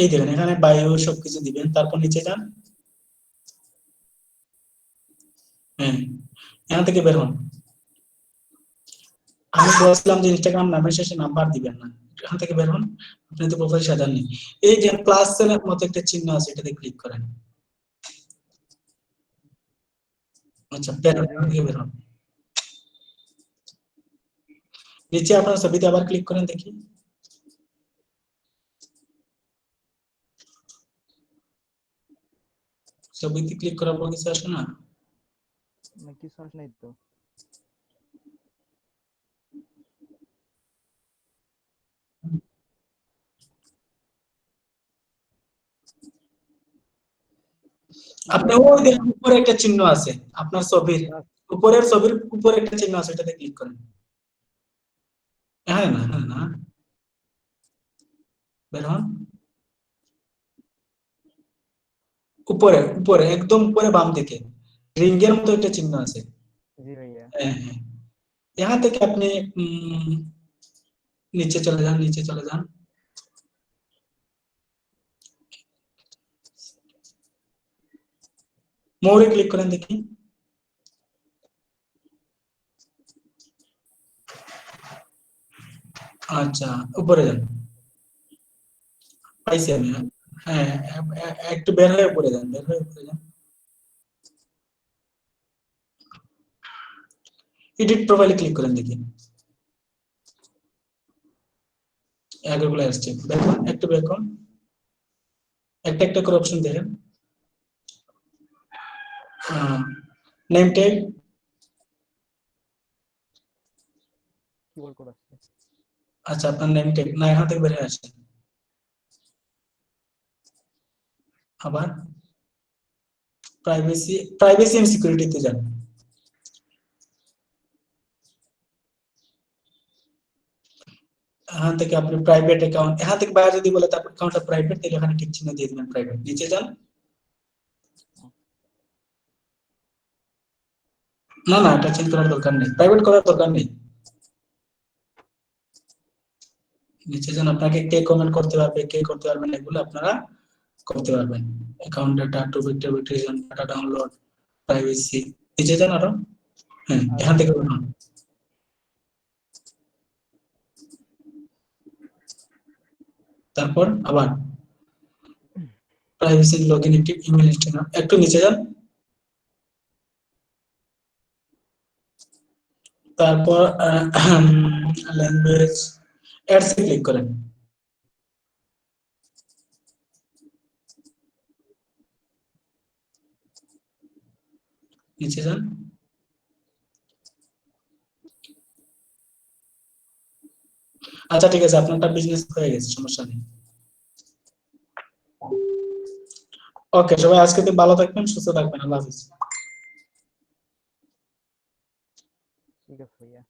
এই দেখেন এখানে বায়ু সবকিছু দিবেন, তারপর নিচে যান। হ্যাঁ, এখান থেকে বের হন। আমি বলছিলাম যে ইনস্টাগ্রাম নামের শেষে নাম্বার দিবেন না, এখান থেকে বের হন। আপনি তো প্রোফাইল সাজাননি। এই যে প্লাস এর মতো একটা চিহ্ন আছে, এটাতে ক্লিক করেন। আচ্ছা, বের হন, এখান থেকে বের হন। নিচে আপনার ছবিতে আবার ক্লিক করেন দেখি। ছবিতে ক্লিক করার পর কিছু আসে না? না, কিছু আসে নাই তো। আপনি ওই দেখেন উপরে একটা চিহ্ন আছে আপনার ছবির, উপরের ছবির উপরে একটা চিহ্ন আছে, এটাতে ক্লিক করেন। হ্যাঁ না, হ্যাঁ না, বের হন। উপরে উপরে একদম উপরে বাম দিকে রিং এর মতো একটা চিহ্ন আছে। জি ভাইয়া। হ্যাঁ হ্যাঁ, এখান থেকে আপনি উম, নিচে চলে যান, নিচে চলে যান। মোরে ক্লিক করেন দেখি। আচ্ছা, উপরে যান। পাইছি আমি। হ্যাঁ, একটু বের হয়ে উপরে যান, বের হয়ে উপরে যান। এডিট প্রোফাইলে ক্লিক করেন দেখি। এগুলো আসছে, দেখুন একটু দেখুন, একটা একটা করে অপশন দেখেন। Name tag. কিবোর্ড কোড আসছে। আচ্ছা, আপনার নেম ট্যাগ না, এখান থেকে বের হয়ে আসছে। আবার প্রাইভেসি, প্রাইভেসি এন্ড সিকিউরিটিতে যান। এখান থেকে আপনি প্রাইভেট অ্যাকাউন্ট, এখান থেকে বাইরে যদি বলে তারপর অ্যাকাউন্টটা প্রাইভেট, তাহলে এখানে ঠিক চিহ্ন দিয়ে দিবেন প্রাইভেট। নিচে যান। না না, এটা চেঞ্জ করার দরকার নেই, প্রাইভেট করার দরকার নেই। নিচে যান, আপনাকে কে কমেন্ট করতে পারবে, কে করতে পারবে না, এগুলো আপনারা করতে পারবেন। Account data, two factor verification, data download, privacy. নিচে যান আরো। হ্যাঁ, আর এখান থেকে বের হন। তারপর আবার প্রাইভেসি, লগইন, একটি ইমেল, ইনস্টাগ্রাম, একটু নিচে যান। তারপর ল্যাঙ্গুয়েজ, অ্যাডস এ ক্লিক করেন। নিচে যান। আচ্ছা ঠিক আছে, আপনারটা বিজনেস হয়ে গেছে, সমস্যা নেই। ওকে, সবাই আজকে ভালো থাকবেন, সুস্থ থাকবেন, আল্লাহ হাফিজ। ঠিক আছে ভাইয়া।